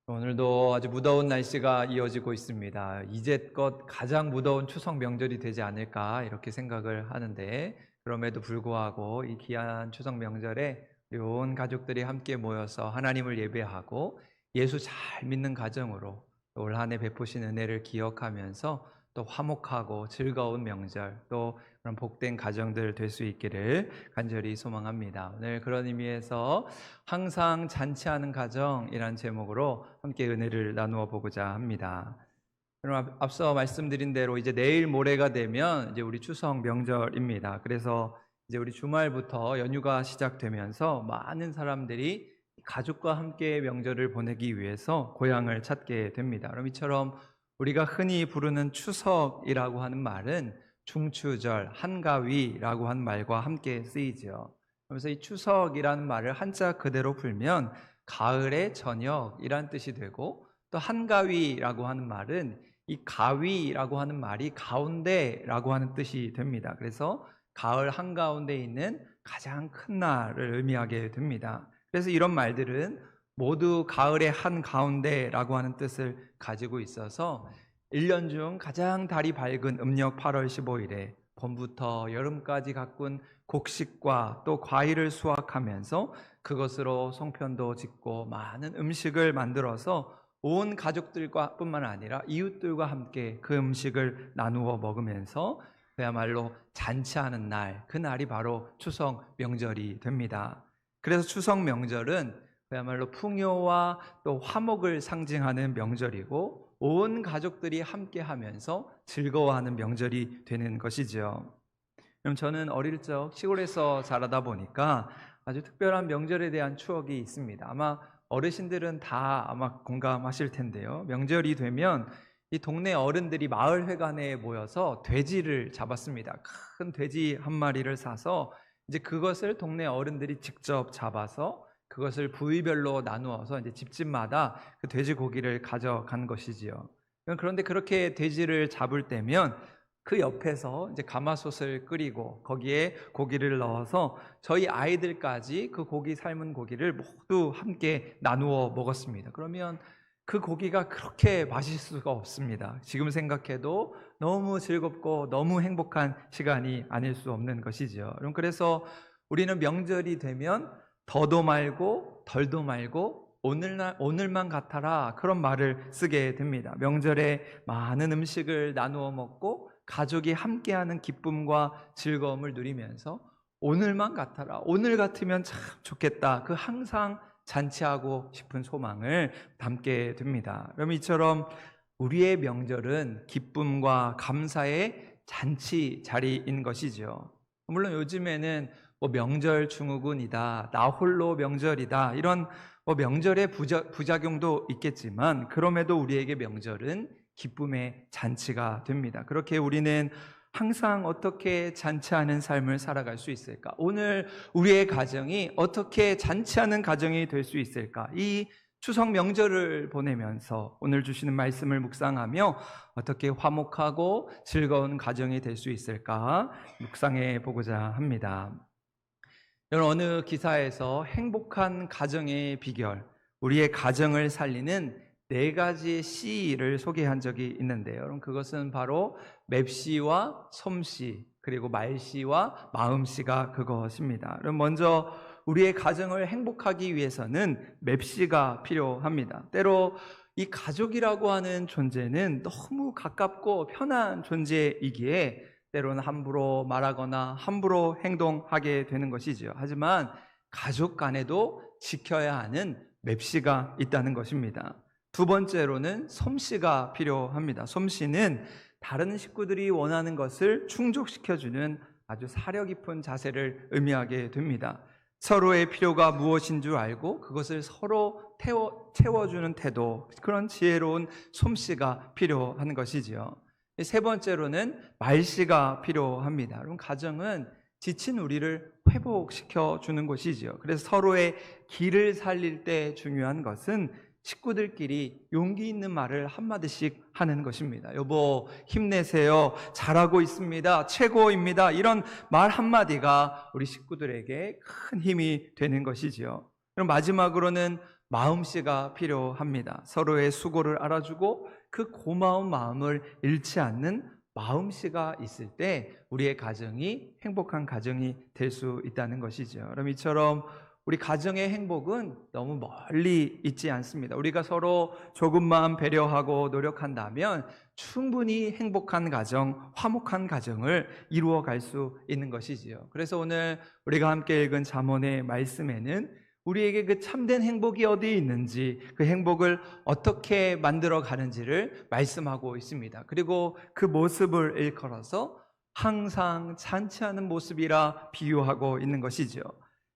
오늘도 아주 무더운 날씨가 이어지고 있습니다. 이제껏 가장 무더운 추석 명절이 되지 않을까 이렇게 생각을 하는데, 그럼에도 불구하고 이 귀한 추석 명절에 우리 온 가족들이 함께 모여서 하나님을 예배하고 예수 잘 믿는 가정으로 올 한 해 베푸신 은혜를 기억하면서 또 화목하고 즐거운 명절, 또 그런 복된 가정들 될 수 있기를 간절히 소망합니다. 오늘 그런 의미에서 항상 잔치하는 가정이란 제목으로 함께 은혜를 나누어 보고자 합니다. 그럼 앞서 말씀드린 대로 이제 내일 모레가 되면 이제 우리 추석 명절입니다. 그래서 이제 우리 주말부터 연휴가 시작되면서 많은 사람들이 가족과 함께 명절을 보내기 위해서 고향을 찾게 됩니다. 그럼 이처럼 우리가 흔히 부르는 추석이라고 하는 말은 중추절, 한가위라고 하는 말과 함께 쓰이죠. 그래서 이 추석이라는 말을 한자 그대로 풀면 가을의 저녁이란 뜻이 되고, 또 한가위라고 하는 말은 이 가위라고 하는 말이 가운데라고 하는 뜻이 됩니다. 그래서 가을 한가운데 있는 가장 큰 날을 의미하게 됩니다. 그래서 이런 말들은 모두 가을의 한가운데라고 하는 뜻을 가지고 있어서 1년 중 가장 달이 밝은 음력 8월 15일에 봄부터 여름까지 가꾼 곡식과 또 과일을 수확하면서 그것으로 송편도 짓고 많은 음식을 만들어서 온 가족들과 뿐만 아니라 이웃들과 함께 그 음식을 나누어 먹으면서 그야말로 잔치하는 날, 그 날이 바로 추석 명절이 됩니다. 그래서 추석 명절은 그야말로 풍요와 또 화목을 상징하는 명절이고, 온 가족들이 함께 하면서 즐거워하는 명절이 되는 것이죠. 그럼 저는 어릴 적 시골에서 자라다 보니까 아주 특별한 명절에 대한 추억이 있습니다. 아마 어르신들은 다 아마 공감하실 텐데요. 명절이 되면 이 동네 어른들이 마을 회관에 모여서 돼지를 잡았습니다. 큰 돼지 한 마리를 사서 이제 그것을 동네 어른들이 직접 잡아서 그것을 부위별로 나누어서 이제 집집마다 그 돼지고기를 가져간 것이지요. 그런데 그렇게 돼지를 잡을 때면 그 옆에서 이제 가마솥을 끓이고 거기에 고기를 넣어서 저희 아이들까지 그 고기, 삶은 고기를 모두 함께 나누어 먹었습니다. 그러면 그 고기가 그렇게 맛있을 수가 없습니다. 지금 생각해도 너무 즐겁고 너무 행복한 시간이 아닐 수 없는 것이죠. 그래서 우리는 명절이 되면 더도 말고 덜도 말고 오늘만 같아라, 그런 말을 쓰게 됩니다. 명절에 많은 음식을 나누어 먹고 가족이 함께하는 기쁨과 즐거움을 누리면서 오늘만 같아라, 오늘 같으면 참 좋겠다, 그 항상 잔치하고 싶은 소망을 담게 됩니다. 그럼 이처럼 우리의 명절은 기쁨과 감사의 잔치 자리인 것이죠. 물론 요즘에는 명절 증후군이다, 나 홀로 명절이다, 이런 명절의 부작용도 있겠지만, 그럼에도 우리에게 명절은 기쁨의 잔치가 됩니다. 그렇게 우리는 항상 어떻게 잔치하는 삶을 살아갈 수 있을까? 오늘 우리의 가정이 어떻게 잔치하는 가정이 될 수 있을까? 이 추석 명절을 보내면서 오늘 주시는 말씀을 묵상하며 어떻게 화목하고 즐거운 가정이 될 수 있을까 묵상해 보고자 합니다. 저는 어느 기사에서 행복한 가정의 비결, 우리의 가정을 살리는 4가지 C를 소개한 적이 있는데요. 그럼 그것은 바로 맵시와 솜씨, 그리고 말씨와 마음씨가 그것입니다. 그럼 먼저 우리의 가정을 행복하기 위해서는 맵시가 필요합니다. 때로 이 가족이라고 하는 존재는 너무 가깝고 편한 존재이기에 때로는 함부로 말하거나 함부로 행동하게 되는 것이죠. 하지만 가족 간에도 지켜야 하는 맵시가 있다는 것입니다. 두 번째로는 솜씨가 필요합니다. 솜씨는 다른 식구들이 원하는 것을 충족시켜주는 아주 사려 깊은 자세를 의미하게 됩니다. 서로의 필요가 무엇인 줄 알고 그것을 서로 채워주는 태도, 그런 지혜로운 솜씨가 필요한 것이지요. 세 번째로는 말씨가 필요합니다. 그럼 가정은 지친 우리를 회복시켜 주는 것이지요. 그래서 서로의 기를 살릴 때 중요한 것은 식구들끼리 용기 있는 말을 한마디씩 하는 것입니다. 여보, 힘내세요, 잘하고 있습니다, 최고입니다, 이런 말 한마디가 우리 식구들에게 큰 힘이 되는 것이지요. 그럼 마지막으로는 마음씨가 필요합니다. 서로의 수고를 알아주고 그 고마운 마음을 잃지 않는 마음씨가 있을 때 우리의 가정이 행복한 가정이 될 수 있다는 것이죠. 그럼 이처럼 우리 가정의 행복은 너무 멀리 있지 않습니다. 우리가 서로 조금만 배려하고 노력한다면 충분히 행복한 가정, 화목한 가정을 이루어 갈 수 있는 것이지요. 그래서 오늘 우리가 함께 읽은 잠언의 말씀에는 우리에게 그 참된 행복이 어디에 있는지, 그 행복을 어떻게 만들어 가는지를 말씀하고 있습니다. 그리고 그 모습을 일컬어서 항상 잔치하는 모습이라 비유하고 있는 것이죠.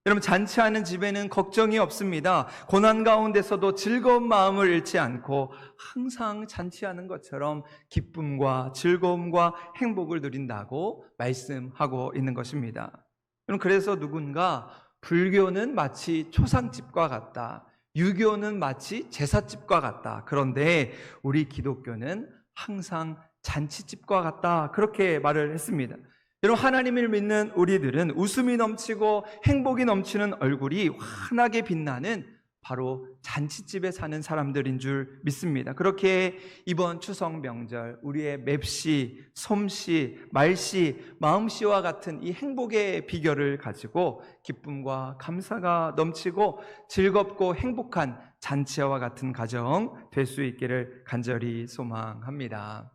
여러분, 잔치하는 집에는 걱정이 없습니다. 고난 가운데서도 즐거운 마음을 잃지 않고 항상 잔치하는 것처럼 기쁨과 즐거움과 행복을 누린다고 말씀하고 있는 것입니다. 여러분, 그래서 누군가 불교는 마치 초상집과 같다, 유교는 마치 제사집과 같다, 그런데 우리 기독교는 항상 잔치집과 같다, 그렇게 말을 했습니다. 여러분, 하나님을 믿는 우리들은 웃음이 넘치고 행복이 넘치는 얼굴이 환하게 빛나는 바로 잔치집에 사는 사람들인 줄 믿습니다. 그렇게 이번 추석 명절 우리의 맵시, 솜씨, 말씨, 마음씨와 같은 이 행복의 비결을 가지고 기쁨과 감사가 넘치고 즐겁고 행복한 잔치와 같은 가정 될 수 있기를 간절히 소망합니다.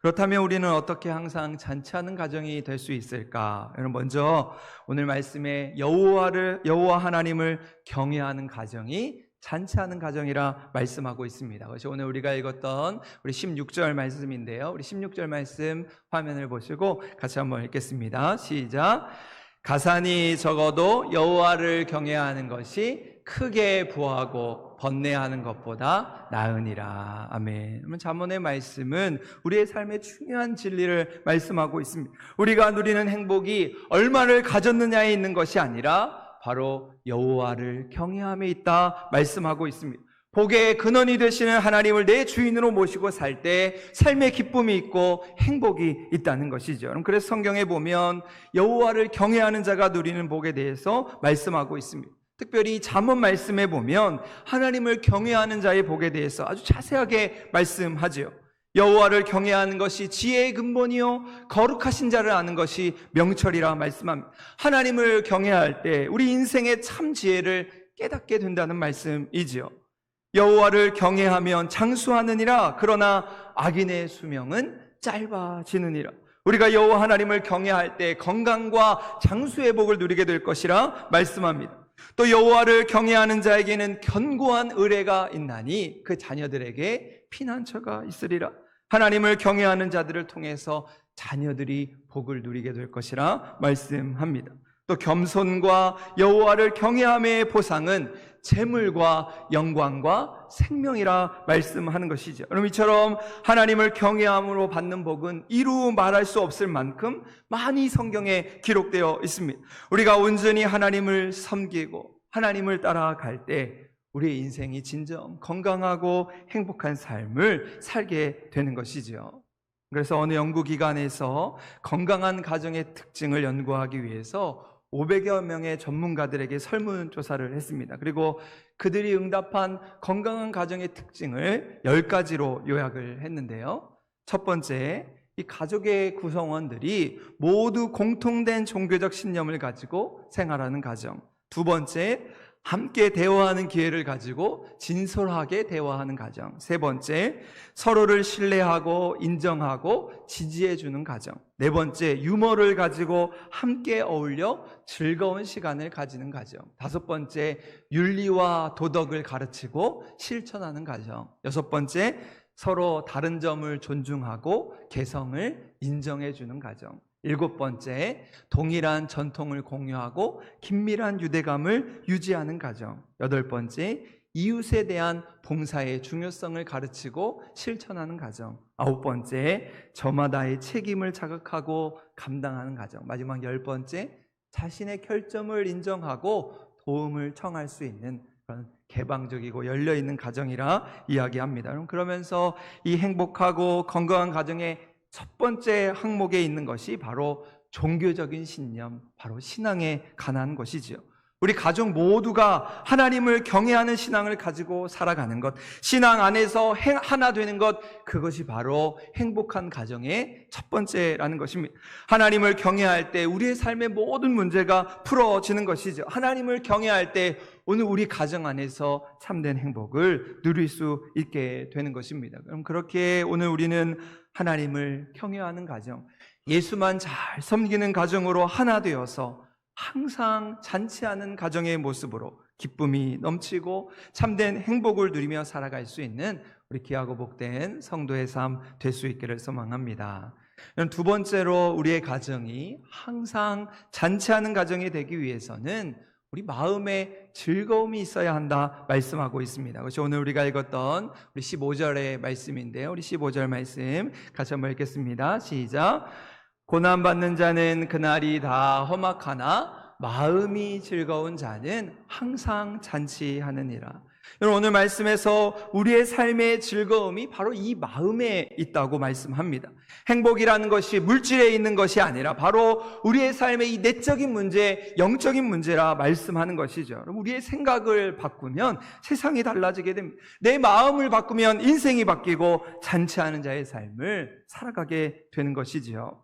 그렇다면 우리는 어떻게 항상 잔치하는 가정이 될 수 있을까? 먼저 오늘 말씀에 여호와 하나님을 경외하는 가정이 잔치하는 가정이라 말씀하고 있습니다. 그것이 오늘 우리가 읽었던 우리 16절 말씀인데요. 우리 16절 말씀 화면을 보시고 같이 한번 읽겠습니다. 시작. 가산이 적어도 여호와를 경외하는 것이 크게 부하고 번뇌하는 것보다 나으니라. 아멘. 잠언의 말씀은 우리의 삶의 중요한 진리를 말씀하고 있습니다. 우리가 누리는 행복이 얼마를 가졌느냐에 있는 것이 아니라 바로 여호와를 경외함에 있다 말씀하고 있습니다. 복의 근원이 되시는 하나님을 내 주인으로 모시고 살 때 삶의 기쁨이 있고 행복이 있다는 것이죠. 그래서 성경에 보면 여호와를 경외하는 자가 누리는 복에 대해서 말씀하고 있습니다. 특별히 잠언 말씀에 보면 하나님을 경외하는 자의 복에 대해서 아주 자세하게 말씀하죠. 여호와를 경외하는 것이 지혜의 근본이요 거룩하신 자를 아는 것이 명철이라 말씀합니다. 하나님을 경외할 때 우리 인생의 참 지혜를 깨닫게 된다는 말씀이지요. 여호와를 경외하면 장수하느니라. 그러나 악인의 수명은 짧아지느니라. 우리가 여호와 하나님을 경외할 때 건강과 장수의 복을 누리게 될 것이라 말씀합니다. 또 여호와를 경외하는 자에게는 견고한 의뢰가 있나니 그 자녀들에게 피난처가 있으리라. 하나님을 경외하는 자들을 통해서 자녀들이 복을 누리게 될 것이라 말씀합니다. 또 겸손과 여호와를 경외함의 보상은 재물과 영광과 생명이라 말씀하는 것이죠. 그럼 이처럼 하나님을 경외함으로 받는 복은 이루 말할 수 없을 만큼 많이 성경에 기록되어 있습니다. 우리가 온전히 하나님을 섬기고 하나님을 따라갈 때 우리의 인생이 진정 건강하고 행복한 삶을 살게 되는 것이죠. 그래서 어느 연구기관에서 건강한 가정의 특징을 연구하기 위해서 500여 명의 전문가들에게 설문조사를 했습니다. 그리고 그들이 응답한 건강한 가정의 특징을 10가지로 요약을 했는데요. 첫 번째, 이 가족의 구성원들이 모두 공통된 종교적 신념을 가지고 생활하는 가정. 두 번째, 함께 대화하는 기회를 가지고 진솔하게 대화하는 가정. 세 번째, 서로를 신뢰하고 인정하고 지지해주는 가정. 네 번째, 유머를 가지고 함께 어울려 즐거운 시간을 가지는 가정. 다섯 번째, 윤리와 도덕을 가르치고 실천하는 가정. 여섯 번째, 서로 다른 점을 존중하고 개성을 인정해주는 가정. 일곱 번째, 동일한 전통을 공유하고 긴밀한 유대감을 유지하는 가정. 여덟 번째, 이웃에 대한 봉사의 중요성을 가르치고 실천하는 가정. 아홉 번째, 저마다의 책임을 자각하고 감당하는 가정. 마지막 열 번째, 자신의 결점을 인정하고 도움을 청할 수 있는 그런 개방적이고 열려있는 가정이라 이야기합니다. 그러면서 이 행복하고 건강한 가정의 첫 번째 항목에 있는 것이 바로 종교적인 신념, 바로 신앙에 관한 것이지요. 우리 가족 모두가 하나님을 경외하는 신앙을 가지고 살아가는 것, 신앙 안에서 하나 되는 것, 그것이 바로 행복한 가정의 첫 번째라는 것입니다. 하나님을 경외할 때 우리의 삶의 모든 문제가 풀어지는 것이죠. 하나님을 경외할 때 오늘 우리 가정 안에서 참된 행복을 누릴 수 있게 되는 것입니다. 그럼 그렇게 오늘 우리는 하나님을 경외하는 가정, 예수만 잘 섬기는 가정으로 하나 되어서 항상 잔치하는 가정의 모습으로 기쁨이 넘치고 참된 행복을 누리며 살아갈 수 있는 우리 귀하고 복된 성도의 삶 될 수 있기를 소망합니다. 두 번째로 우리의 가정이 항상 잔치하는 가정이 되기 위해서는 우리 마음에 즐거움이 있어야 한다 말씀하고 있습니다. 그것이 오늘 우리가 읽었던 우리 15절의 말씀인데요. 우리 15절 말씀 같이 한번 읽겠습니다. 시작. 고난받는 자는 그날이 다 험악하나 마음이 즐거운 자는 항상 잔치하느니라. 여러분, 오늘 말씀에서 우리의 삶의 즐거움이 바로 이 마음에 있다고 말씀합니다. 행복이라는 것이 물질에 있는 것이 아니라 바로 우리의 삶의 이 내적인 문제, 영적인 문제라 말씀하는 것이죠. 우리의 생각을 바꾸면 세상이 달라지게 됩니다. 내 마음을 바꾸면 인생이 바뀌고 잔치하는 자의 삶을 살아가게 되는 것이지요.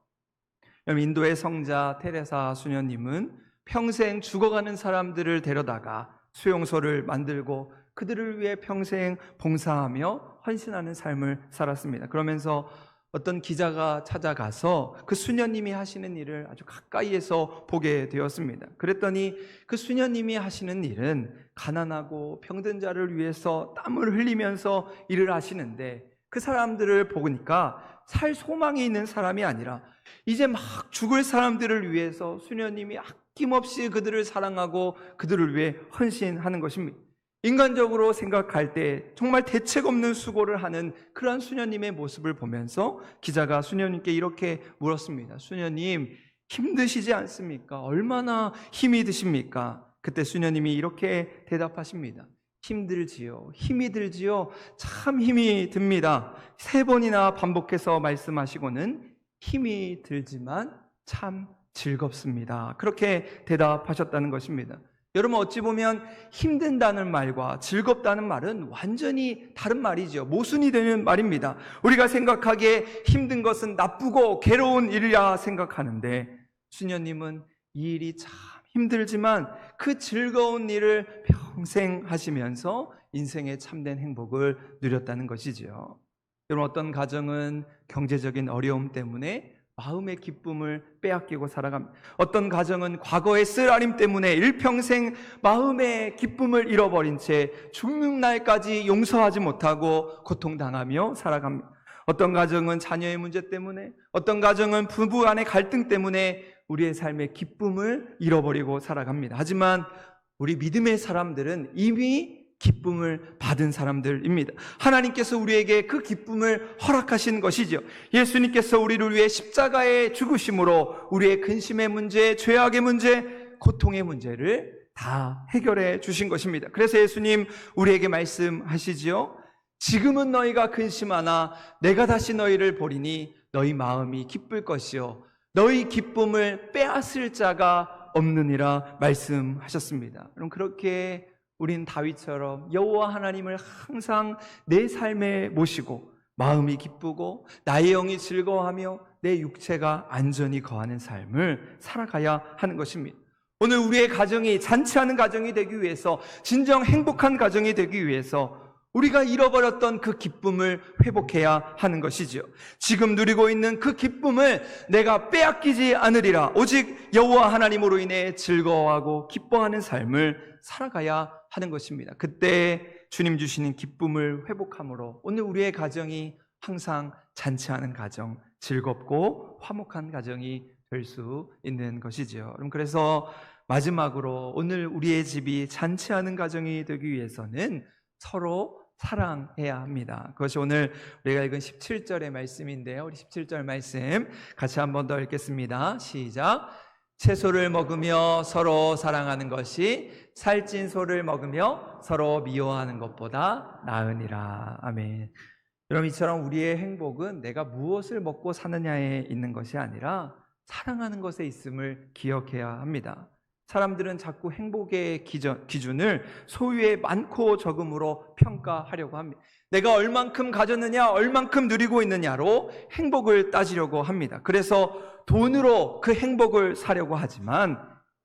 인도의 성자 테레사 수녀님은 평생 죽어가는 사람들을 데려다가 수용소를 만들고 그들을 위해 평생 봉사하며 헌신하는 삶을 살았습니다. 그러면서 어떤 기자가 찾아가서 그 수녀님이 하시는 일을 아주 가까이에서 보게 되었습니다. 그랬더니 그 수녀님이 하시는 일은 가난하고 병든 자를 위해서 땀을 흘리면서 일을 하시는데, 그 사람들을 보니까 살 소망이 있는 사람이 아니라 이제 막 죽을 사람들을 위해서 수녀님이 아낌없이 그들을 사랑하고 그들을 위해 헌신하는 것입니다. 인간적으로 생각할 때 정말 대책 없는 수고를 하는 그러한 수녀님의 모습을 보면서 기자가 수녀님께 이렇게 물었습니다. 수녀님, 힘드시지 않습니까? 얼마나 힘이 드십니까? 그때 수녀님이 이렇게 대답하십니다. 힘들지요. 힘이 들지요. 참 힘이 듭니다. 3번이나 반복해서 말씀하시고는 힘이 들지만 참 즐겁습니다. 그렇게 대답하셨다는 것입니다. 여러분, 어찌 보면 힘든다는 말과 즐겁다는 말은 완전히 다른 말이죠. 모순이 되는 말입니다. 우리가 생각하기에 힘든 것은 나쁘고 괴로운 일이라 생각하는데, 수녀님은 이 일이 참 힘들지만 그 즐거운 일을 평생 하시면서 인생의 참된 행복을 누렸다는 것이지요. 여러분, 어떤 가정은 경제적인 어려움 때문에 마음의 기쁨을 빼앗기고 살아갑니다. 어떤 가정은 과거의 쓰라림 때문에 일평생 마음의 기쁨을 잃어버린 채 죽는 날까지 용서하지 못하고 고통당하며 살아갑니다. 어떤 가정은 자녀의 문제 때문에, 어떤 가정은 부부 간의 갈등 때문에 우리의 삶의 기쁨을 잃어버리고 살아갑니다. 하지만 우리 믿음의 사람들은 이미 기쁨을 받은 사람들입니다. 하나님께서 우리에게 그 기쁨을 허락하신 것이죠. 예수님께서 우리를 위해 십자가에 죽으심으로 우리의 근심의 문제, 죄악의 문제, 고통의 문제를 다 해결해 주신 것입니다. 그래서 예수님 우리에게 말씀하시지요. 지금은 너희가 근심하나 내가 다시 너희를 보리니 너희 마음이 기쁠 것이요 너희 기쁨을 빼앗을 자가 없느니라 말씀하셨습니다. 그럼 그렇게 우린 다윗처럼 여호와 하나님을 항상 내 삶에 모시고 마음이 기쁘고 나의 영이 즐거워하며 내 육체가 안전히 거하는 삶을 살아가야 하는 것입니다. 오늘 우리의 가정이 잔치하는 가정이 되기 위해서, 진정 행복한 가정이 되기 위해서 우리가 잃어버렸던 그 기쁨을 회복해야 하는 것이지요. 지금 누리고 있는 그 기쁨을 내가 빼앗기지 않으리라. 오직 여호와 하나님으로 인해 즐거워하고 기뻐하는 삶을 살아가야 하는 것입니다. 그때 주님 주시는 기쁨을 회복함으로 오늘 우리의 가정이 항상 잔치하는 가정, 즐겁고 화목한 가정이 될 수 있는 것이지요. 그래서 마지막으로 오늘 우리의 집이 잔치하는 가정이 되기 위해서는 서로 사랑해야 합니다. 그것이 오늘 우리가 읽은 17절의 말씀인데요. 우리 17절 말씀 같이 한 번 더 읽겠습니다. 시작. 채소를 먹으며 서로 사랑하는 것이 살찐 소를 먹으며 서로 미워하는 것보다 나으니라. 아멘. 여러분, 이처럼 우리의 행복은 내가 무엇을 먹고 사느냐에 있는 것이 아니라 사랑하는 것에 있음을 기억해야 합니다. 사람들은 자꾸 행복의 기준을 소유의 많고 적음으로 평가하려고 합니다. 내가 얼만큼 가졌느냐, 얼만큼 누리고 있느냐로 행복을 따지려고 합니다. 그래서 돈으로 그 행복을 사려고 하지만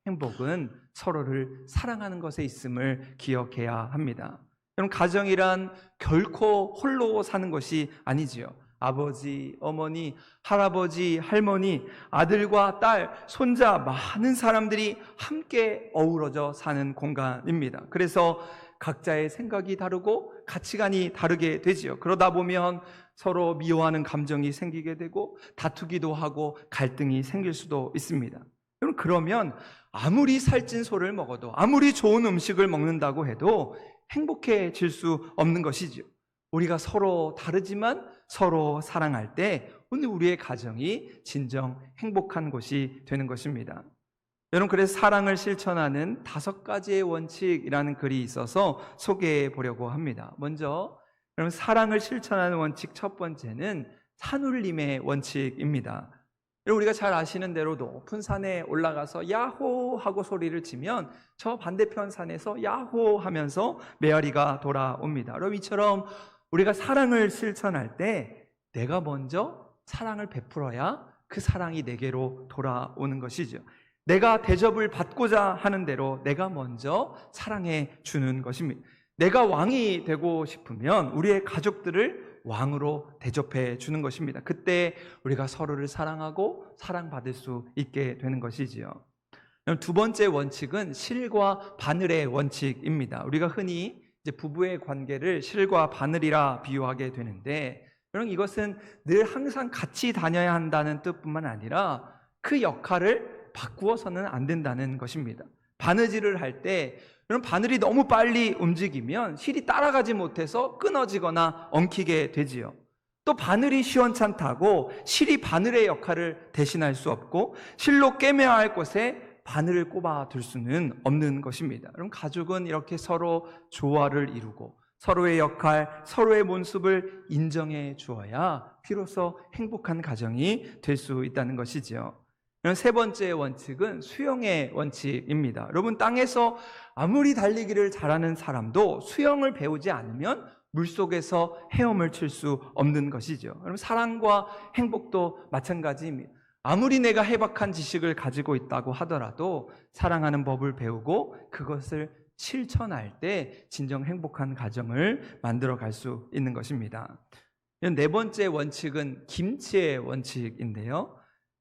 행복은 서로를 사랑하는 것에 있음을 기억해야 합니다. 여러분, 가정이란 결코 홀로 사는 것이 아니지요. 아버지, 어머니, 할아버지, 할머니, 아들과 딸, 손자, 많은 사람들이 함께 어우러져 사는 공간입니다. 그래서 각자의 생각이 다르고 가치관이 다르게 되지요. 그러다 보면 서로 미워하는 감정이 생기게 되고 다투기도 하고 갈등이 생길 수도 있습니다. 그러면 아무리 살찐 소를 먹어도, 아무리 좋은 음식을 먹는다고 해도 행복해질 수 없는 것이지요. 우리가 서로 다르지만 서로 사랑할 때 오늘 우리의 가정이 진정 행복한 곳이 되는 것입니다. 여러분, 그래서 사랑을 실천하는 5가지의 원칙이라는 글이 있어서 소개해 보려고 합니다. 먼저 여러분, 사랑을 실천하는 원칙 첫 번째는 산울림의 원칙입니다. 우리가 잘 아시는 대로 높은 산에 올라가서 야호 하고 소리를 치면 저 반대편 산에서 야호 하면서 메아리가 돌아옵니다. 그럼 이처럼 우리가 사랑을 실천할 때 내가 먼저 사랑을 베풀어야 그 사랑이 내게로 돌아오는 것이죠. 내가 대접을 받고자 하는 대로 내가 먼저 사랑해 주는 것입니다. 내가 왕이 되고 싶으면 우리의 가족들을 왕으로 대접해 주는 것입니다. 그때 우리가 서로를 사랑하고 사랑받을 수 있게 되는 것이지요. 두 번째 원칙은 실과 바늘의 원칙입니다. 우리가 흔히 이제 부부의 관계를 실과 바늘이라 비유하게 되는데, 여러분, 이것은 늘 항상 같이 다녀야 한다는 뜻뿐만 아니라 그 역할을 바꾸어서는 안 된다는 것입니다. 바느질을 할 때 여러분, 바늘이 너무 빨리 움직이면 실이 따라가지 못해서 끊어지거나 엉키게 되지요. 또 바늘이 시원찮다고 실이 바늘의 역할을 대신할 수 없고 실로 꿰매야 할 곳에 바늘을 꼽아둘 수는 없는 것입니다. 그럼 가족은 이렇게 서로 조화를 이루고 서로의 역할, 서로의 모습을 인정해 주어야 비로소 행복한 가정이 될 수 있다는 것이지요. 세 번째 원칙은 수영의 원칙입니다. 여러분, 땅에서 아무리 달리기를 잘하는 사람도 수영을 배우지 않으면 물속에서 헤엄을 칠 수 없는 것이죠. 여러분, 사랑과 행복도 마찬가지입니다. 아무리 내가 해박한 지식을 가지고 있다고 하더라도 사랑하는 법을 배우고 그것을 실천할 때 진정 행복한 가정을 만들어 갈 수 있는 것입니다. 네 번째 원칙은 김치의 원칙인데요.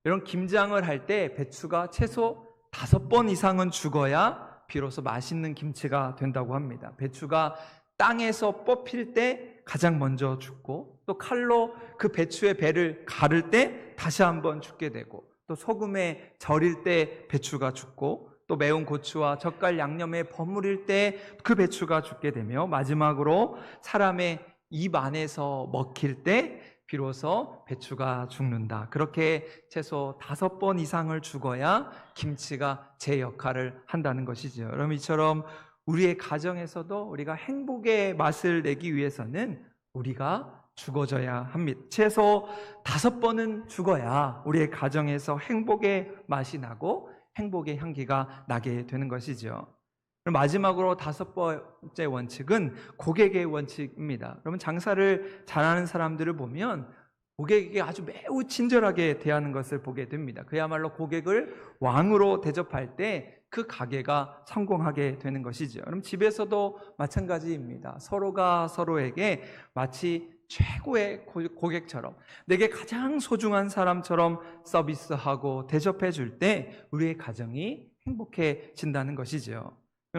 여러분, 김장을 할 때 배추가 최소 5번 이상은 죽어야 비로소 맛있는 김치가 된다고 합니다. 배추가 땅에서 뽑힐 때 가장 먼저 죽고, 또 칼로 그 배추의 배를 가를 때 다시 한번 죽게 되고, 또 소금에 절일 때 배추가 죽고, 또 매운 고추와 젓갈 양념에 버무릴 때 그 배추가 죽게 되며, 마지막으로 사람의 입 안에서 먹힐 때 비로소 배추가 죽는다. 그렇게 최소 5번 이상을 죽어야 김치가 제 역할을 한다는 것이죠. 여러분, 이처럼 우리의 가정에서도 우리가 행복의 맛을 내기 위해서는 우리가 죽어져야 합니다. 최소 5번은 죽어야 우리의 가정에서 행복의 맛이 나고 행복의 향기가 나게 되는 것이죠. 마지막으로 5번째 원칙은 고객의 원칙입니다. 여러분, 장사를 잘하는 사람들을 보면 고객에게 아주 매우 친절하게 대하는 것을 보게 됩니다. 그야말로 고객을 왕으로 대접할 때 그 가게가 성공하게 되는 것이죠. 그럼 집에서도 마찬가지입니다. 서로가 서로에게 마치 최고의 고객처럼, 내게 가장 소중한 사람처럼 서비스하고 대접해 줄 때 우리의 가정이 행복해진다는 것이죠.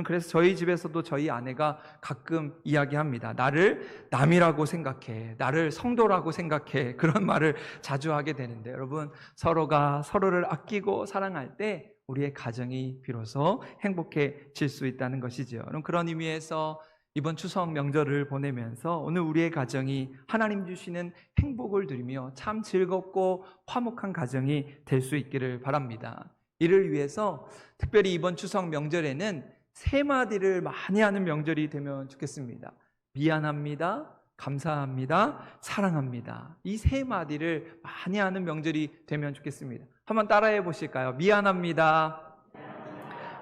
그래서 저희 집에서도 저희 아내가 가끔 이야기합니다. 나를 남이라고 생각해, 나를 성도라고 생각해, 그런 말을 자주 하게 되는데, 여러분, 서로가 서로를 아끼고 사랑할 때 우리의 가정이 비로소 행복해질 수 있다는 것이죠. 그런 의미에서 이번 추석 명절을 보내면서 오늘 우리의 가정이 하나님 주시는 행복을 누리며 참 즐겁고 화목한 가정이 될 수 있기를 바랍니다. 이를 위해서 특별히 이번 추석 명절에는 3마디를 많이 하는 명절이 되면 좋겠습니다. 미안합니다, 감사합니다, 사랑합니다. 이 3마디를 많이 하는 명절이 되면 좋겠습니다. 한번 따라해 보실까요? 미안합니다,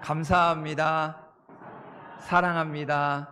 감사합니다. 사랑합니다.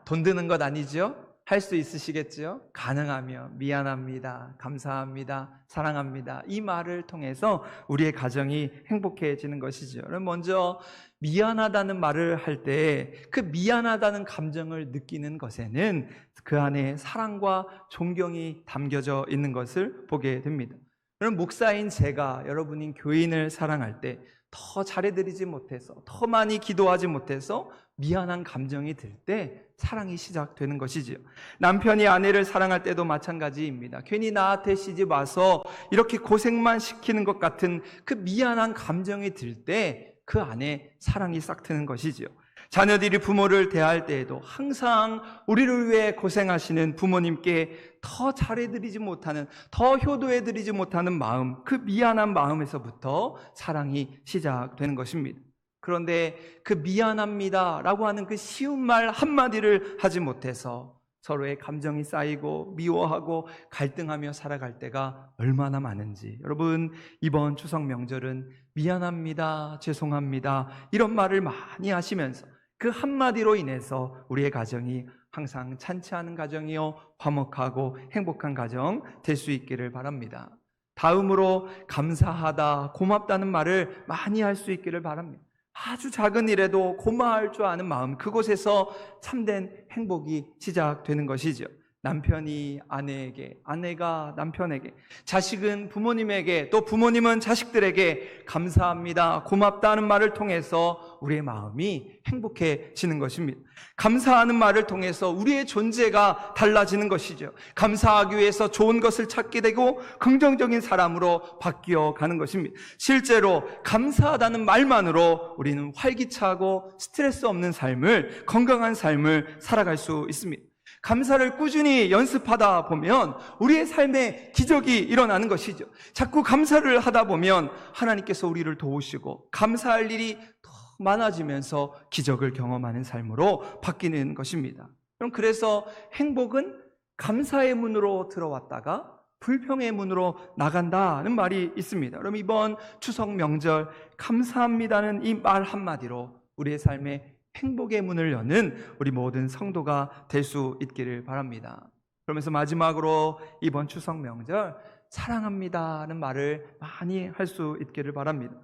돈 드는 것 아니죠? 할 수 있으시겠죠? 가능하면 미안합니다. 감사합니다. 사랑합니다. 이 말을 통해서 우리의 가정이 행복해지는 것이죠. 그럼 먼저 미안하다는 말을 할 때 그 미안하다는 감정을 느끼는 것에는 그 안에 사랑과 존경이 담겨져 있는 것을 보게 됩니다. 그럼 목사인 제가 여러분인 교인을 사랑할 때 더 잘해드리지 못해서, 더 많이 기도하지 못해서 미안한 감정이 들 때 사랑이 시작되는 것이지요. 남편이 아내를 사랑할 때도 마찬가지입니다. 괜히 나한테 시집 와서 이렇게 고생만 시키는 것 같은 그 미안한 감정이 들 때 그 안에 사랑이 싹 트는 것이지요. 자녀들이 부모를 대할 때에도 항상 우리를 위해 고생하시는 부모님께 더 잘해드리지 못하는, 더 효도해드리지 못하는 마음, 그 미안한 마음에서부터 사랑이 시작되는 것입니다. 그런데 그 미안합니다 라고 하는 그 쉬운 말 한마디를 하지 못해서 서로의 감정이 쌓이고 미워하고 갈등하며 살아갈 때가 얼마나 많은지, 여러분 이번 추석 명절은 미안합니다, 죄송합니다 이런 말을 많이 하시면서 그 한마디로 인해서 우리의 가정이 항상 찬치하는 가정이요 화목하고 행복한 가정 될 수 있기를 바랍니다. 다음으로 감사하다, 고맙다는 말을 많이 할 수 있기를 바랍니다. 아주 작은 일에도 고마워할 줄 아는 마음, 그곳에서 참된 행복이 시작되는 것이죠. 남편이 아내에게, 아내가 남편에게, 자식은 부모님에게, 또 부모님은 자식들에게 감사합니다, 고맙다는 말을 통해서 우리의 마음이 행복해지는 것입니다. 감사하는 말을 통해서 우리의 존재가 달라지는 것이죠. 감사하기 위해서 좋은 것을 찾게 되고 긍정적인 사람으로 바뀌어 가는 것입니다. 실제로 감사하다는 말만으로 우리는 활기차고 스트레스 없는 삶을, 건강한 삶을 살아갈 수 있습니다. 감사를 꾸준히 연습하다 보면 우리의 삶에 기적이 일어나는 것이죠. 자꾸 감사를 하다 보면 하나님께서 우리를 도우시고 감사할 일이 더 많아지면서 기적을 경험하는 삶으로 바뀌는 것입니다. 그래서 행복은 감사의 문으로 들어왔다가 불평의 문으로 나간다는 말이 있습니다. 그럼 이번 추석 명절 감사합니다는 이 말 한마디로 우리의 삶에 행복의 문을 여는 우리 모든 성도가 될 수 있기를 바랍니다. 그러면서 마지막으로 이번 추석 명절 사랑합니다는 말을 많이 할 수 있기를 바랍니다.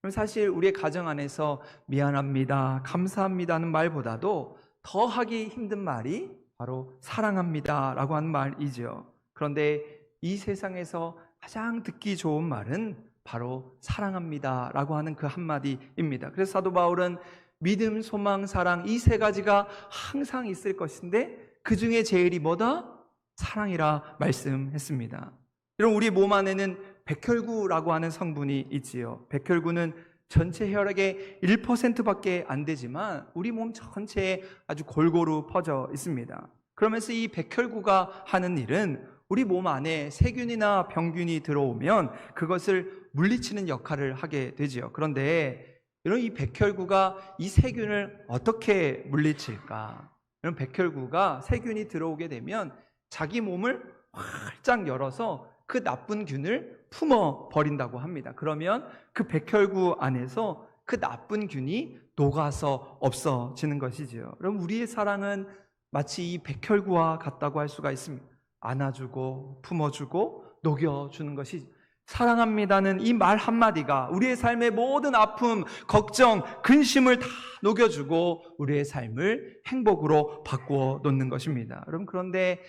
그럼 사실 우리의 가정 안에서 미안합니다, 감사합니다는 말보다도 더 하기 힘든 말이 바로 사랑합니다라고 하는 말이죠. 그런데 이 세상에서 가장 듣기 좋은 말은 바로 사랑합니다라고 하는 그 한마디입니다. 그래서 사도 바울은 믿음, 소망, 사랑 이 세 가지가 항상 있을 것인데 그 중에 제일이 뭐다? 사랑이라 말씀했습니다. 여러분 우리 몸 안에는 백혈구라고 하는 성분이 있지요. 백혈구는 전체 혈액의 1%밖에 안 되지만 우리 몸 전체에 아주 골고루 퍼져 있습니다. 그러면서 이 백혈구가 하는 일은 우리 몸 안에 세균이나 병균이 들어오면 그것을 물리치는 역할을 하게 되지요. 그런데 이런 이 백혈구가 이 세균을 어떻게 물리칠까? 이런 백혈구가 세균이 들어오게 되면 자기 몸을 활짝 열어서 그 나쁜 균을 품어 버린다고 합니다. 그러면 그 백혈구 안에서 그 나쁜 균이 녹아서 없어지는 것이지요. 그럼 우리의 사랑은 마치 이 백혈구와 같다고 할 수가 있습니다. 안아주고 품어주고 녹여주는 것이죠. 사랑합니다는 이 말 한마디가 우리의 삶의 모든 아픔, 걱정, 근심을 다 녹여주고 우리의 삶을 행복으로 바꾸어 놓는 것입니다. 여러분 그런데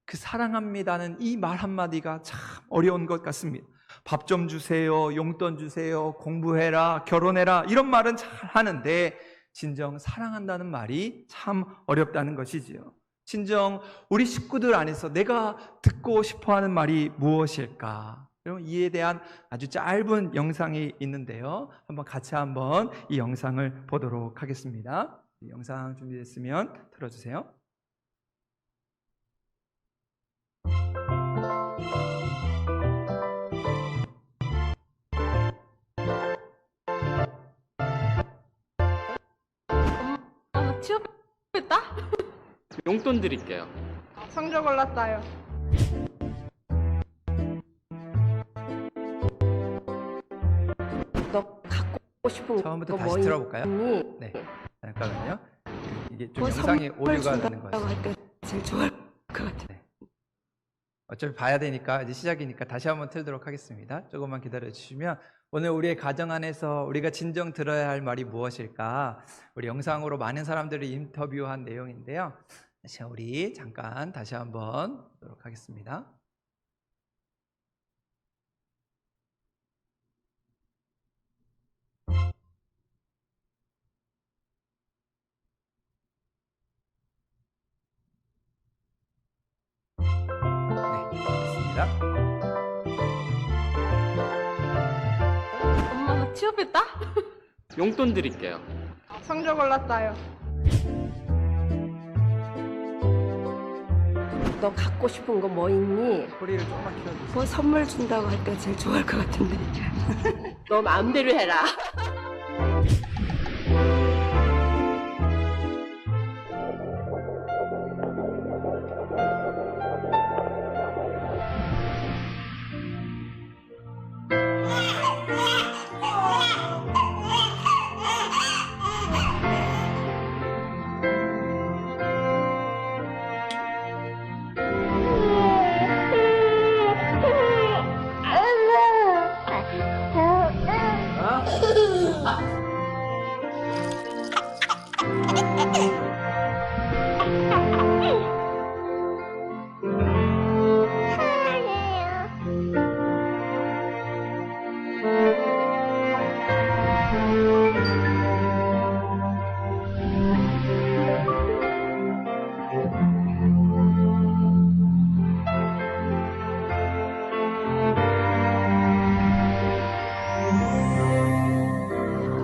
그 사랑합니다는 이 말 한마디가 참 어려운 것 같습니다. 밥 좀 주세요, 용돈 주세요, 공부해라, 결혼해라 이런 말은 잘 하는데 진정 사랑한다는 말이 참 어렵다는 것이지요. 진정 우리 식구들 안에서 내가 듣고 싶어하는 말이 무엇일까? 여러분 이에 대한 아주 짧은 영상이 있는데요. 같이 한번 이 영상을 보도록 하겠습니다. 이 영상 준비됐으면 틀어주세요. 나 취업했다? 용돈 드릴게요. 성적 올랐어요. 너 갖고 싶은 처음부터 거 다시 뭐 들어볼까요? 있니? 네, 잠깐만요. 이게 좀 뭐 영상이 선물 오류가 준다고 되는 것 같아요. 할 때 제일 좋아할 것 같아. 어차피 봐야 되니까 이제 시작이니까 다시 한번 틀도록 하겠습니다. 조금만 기다려 주시면 오늘 우리의 가정 안에서 우리가 진정 들어야 할 말이 무엇일까? 우리 영상으로 많은 사람들을 인터뷰한 내용인데요. 자, 우리 잠깐 다시 한번 보도록 하겠습니다. 네, 됐습니다. 엄마 나 취업했다? 용돈 드릴게요. 성적 올랐어요. 너 갖고 싶은 거 뭐 있니? 소리를 조금만 키워주세요. 뭐 선물 준다고 할 때 제일 좋아할 것 같은데. 너 마음대로 해라.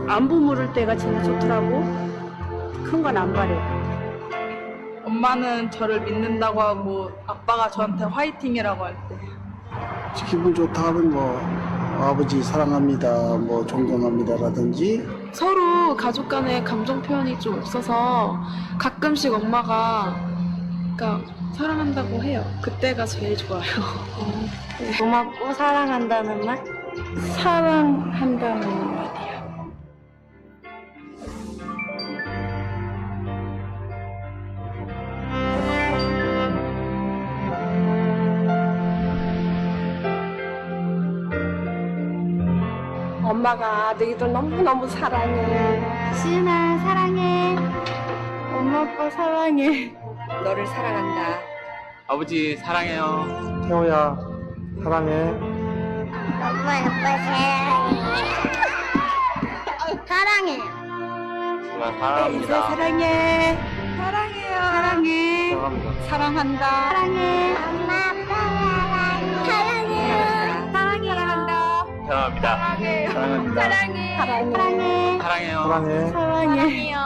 안부 물을 때가 제일 좋더라고. 큰 건 안 바래. 엄마는 저를 믿는다고 하고 아빠가 저한테 화이팅이라고 할 때. 기분 좋다 하면 뭐 아버지 사랑합니다, 뭐 존경합니다라든지 서로 가족 간의 감정 표현이 좀 없어서 가끔씩 엄마가 그러니까 사랑한다고 해요. 그때가 제일 좋아요. 고맙고 사랑한다는 말? 사랑한다는 말이요. 엄마가 너희들 너무너무 사랑해. 시은아 사랑해. 엄마 아빠 사랑해. 너를 사랑한다. 아버지 사랑해요. 태호야 사랑해. 엄마 아빠 사랑해. 사랑해. 정말 사랑합니다. 사랑해. 사랑해요. 사랑해. 사랑합니다. 사랑한다. 사랑해. 엄마 아빠 사랑해. 사랑해. 사랑한다. 사랑합니다. 사랑합니다. 사랑해. 사랑해요. 사랑해. 사랑해요.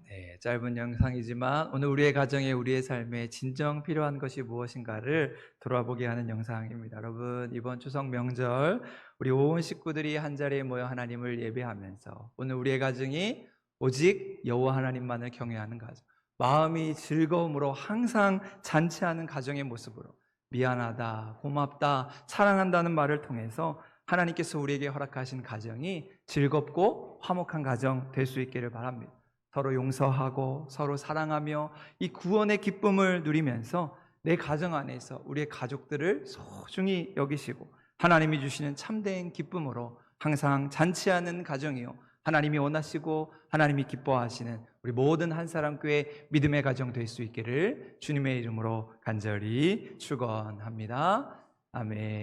네, 짧은 영상이지만 오늘 우리의 가정에 우리의 삶에 진정 필요한 것이 무엇인가를 돌아보게 하는 영상입니다. 여러분, 이번 추석 명절 우리 온 식구들이 한자리에 모여 하나님을 예배하면서 오늘 우리의 가정이 오직 여호와 하나님만을 경외하는 가정, 마음이 즐거움으로 항상 잔치하는 가정의 모습으로 미안하다, 고맙다, 사랑한다는 말을 통해서 하나님께서 우리에게 허락하신 가정이 즐겁고 화목한 가정 될 수 있기를 바랍니다. 서로 용서하고 서로 사랑하며 이 구원의 기쁨을 누리면서 내 가정 안에서 우리의 가족들을 소중히 여기시고 하나님이 주시는 참된 기쁨으로 항상 잔치하는 가정이요, 하나님이 원하시고 하나님이 기뻐하시는 우리 모든 한사람교회 믿음의 가정 될 수 있기를 주님의 이름으로 간절히 축원합니다. 아멘.